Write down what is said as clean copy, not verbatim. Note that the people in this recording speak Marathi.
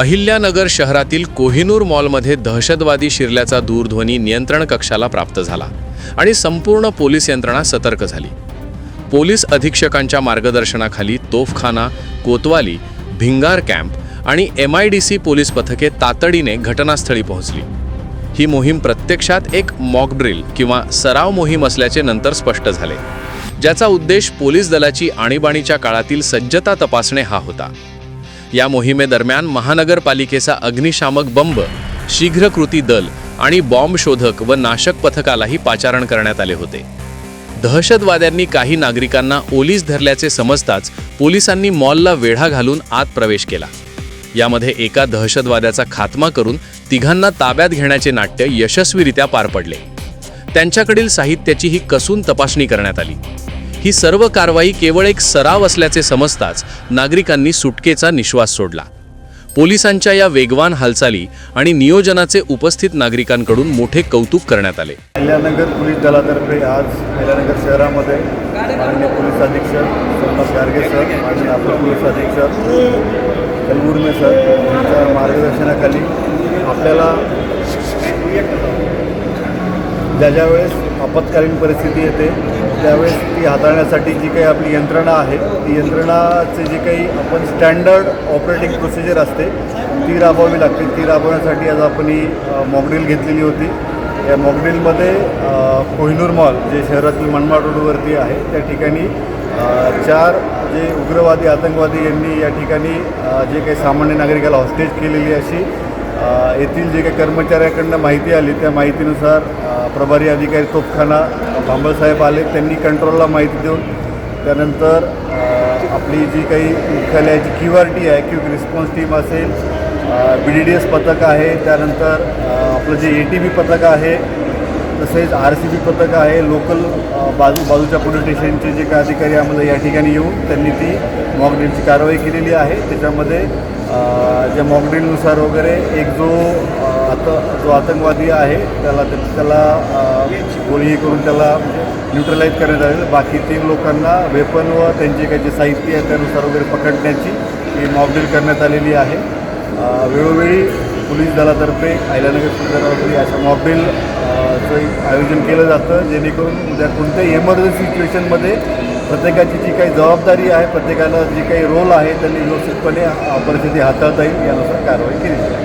अहिल्यानगर शहरातील कोहिनूर मॉलमध्ये दहशतवादी शिरल्याचा दूरध्वनी नियंत्रण कक्षाला प्राप्त झाला आणि संपूर्ण पोलीस यंत्रणा सतर्क झाली। पोलीस अधीक्षकांच्या मार्गदर्शनाखाली तोफखाना, कोतवाली, भिंगार कॅम्प आणि MIDC पोलीस पथके तातडीने घटनास्थळी पोहोचली। ही मोहीम प्रत्यक्षात एक मॉक ड्रिल किंवा सराव मोहीम असल्याचे नंतर स्पष्ट झाले, ज्याचा उद्देश पोलीस दलाची आणीबाणीच्या काळातील सज्जता तपासणे हा होता। या मोहिमेदरम्यान महानगरपालिकेचा अग्निशामक बंब, शीघ्र कृती दल आणि बॉम्ब शोधक व नाशक पथकालाही पाचारण करण्यात आले होते। दहशतवाद्यांनी काही नागरिकांना ओलीस धरल्याचे समजताच पोलिसांनी मॉलला वेढा घालून आत प्रवेश केला। यामध्ये एका दहशतवाद्याचा खात्मा करून तिघांना ताब्यात घेण्याचे नाट्य यशस्वीरित्या पार पडले। त्यांच्याकडील साहित्याचीही कसून तपासणी करण्यात आली। ही सर्व कारवाई केवळ एक सराव असल्याचे समजताच नागरिकांनी सुटकेचा निश्वास सोडला। पोलिसांच्या या वेगवान हालचाली आणि नियोजनाचे उपस्थित नागरिकांकडून मोठे कौतुक करण्यात आले। अहिल्यानगर पोलीस दलातर्फे आज अहिल्यानगर शहरामध्ये माननीय पोलीस अधीक्षक सोमनाथ गार्गे सर, माननीय अपर पोलीस अधीक्षक कलबुर्मे सर यांच्या मार्गदर्शनाखाली आपल्याला ज्या वेळेस आपत्कालीन परिस्थिती येते त्यावेळेस ती हाताळण्यासाठी जी काही आपली यंत्रणा आहे, ती यंत्रणाचे जे काही आपण स्टँडर्ड ऑपरेटिंग प्रोसिजर असते ती राबवावी लागते। ती राबवण्यासाठी आज आपण ही मॉकड्रिल घेतलेली होती। या मॉकड्रिलमध्ये कोहिनूर मॉल जे शहरातील मनमाड रोडवरती आहे त्या ठिकाणी 4 जे उग्रवादी आतंकवादी यांनी या ठिकाणी जे काही सामान्य नागरिकाला हॉस्टेज केलेली अशी येथील जे काही कर्मचाऱ्याकडनं माहिती आली त्या माहितीनुसार प्रभारी अधिकारी तोफखाना भांबळसाहेब आले। त्यांनी कंट्रोलला माहिती देऊन त्यानंतर आपली जी काही मुख्यालयाची QRT आहे, क्विक रिस्पॉन्स टीम असेल, BDDS पथक आहे, त्यानंतर आपलं जे ATB पथक आहे, तसेच RCB पथक आहे, लोकल बाजूच्या पोलीस स्टेशनचे जे काही अधिकारी आम्हाला या ठिकाणी येऊन त्यांनी ती मॉकड्रिलची कारवाई केलेली आहे। त्याच्यामध्ये ज्या मॉकड्रिलनुसार वगैरे एक जो आतंकवादी आहे त्याला गोळी करून त्याला न्यूट्रलाइज करण्यात आले। बाकी 3 लोकांना वेपन व त्यांचे काही जे साहित्य आहे त्यानुसार वगैरे पकडण्याची ही मॉकड्रिल करण्यात आलेली आहे। वेळोवेळी पोलीस दलातर्फे अहिल्यानगर पोलीस दलातर्फे अशा मॉकड्रिलचं आयोजन केलं जातं, जेणेकरून उद्या कोणत्याही इमर्जन्सी सिच्युएशनमध्ये प्रत्येकाची जी काही जबाबदारी आहे, प्रत्येकाला जी काही रोल आहे त्यांनी व्यवस्थितपणे परिस्थिती हाताळता येईल यानुसार कारवाई केली जाईल।